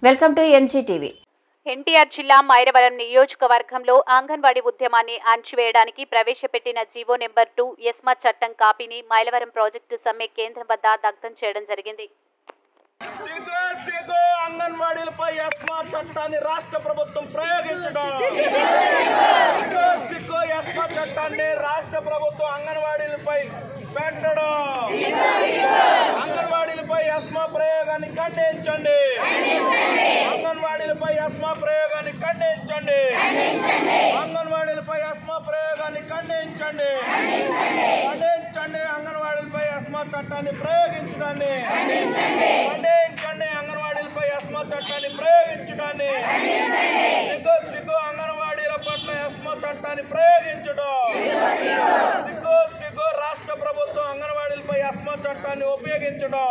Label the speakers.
Speaker 1: Welcome to ఎన్జీటీవీ.
Speaker 2: NTR జిల్లా మైలవరం నియోజకవర్గంలో అంగన్వాడీ ఉద్యమాన్ని అణచివేయడానికి ప్రవేశపెట్టిన జీవో నెంబర్ 2 ఎస్మా చట్టం కాపీని మైలవరం ప్రాజెక్టు సమ్మె కేంద్రం వద్ద దగ్ధం చేయడం జరిగింది.
Speaker 3: అంగన్వాడీలపై ఎస్మా చట్టాన్ని రాష్ట్ర ప్రభుత్వం ప్రయోగించడం. ఎస్మా చట్టాన్ని రాష్ట్ర ప్రభుత్వం అంగన్వాడీలపై పెట్టడం. అంగన్వాడీలపై ఎస్మా ప్రయోగాన్ని ఖండించండి. అంగన్వాడీలపై ఎస్మా ప్రయోగాన్ని ఖండించండి. అంగన్వాడీలపై ఎస్మా ప్రయోగాన్ని ఖండించండి. ఖండించండి. అంగన్వాడీలపై ఎస్మా చట్టాన్ని ప్రయోగించడాన్ని ఖండించండి. అంగన్వాడీలపై ఎస్మా చట్టాన్ని ప్రయోగించడాన్ని సిగ్గు అంగన్వాడీల పట్ల ఎస్మా చట్టాన్ని ప్రయోగించడం. సిగ్గు రాష్ట్ర ప్రభుత్వం అంగన్వాడీలపై ఎస్మా చట్టాన్ని ఉపయోగించడం.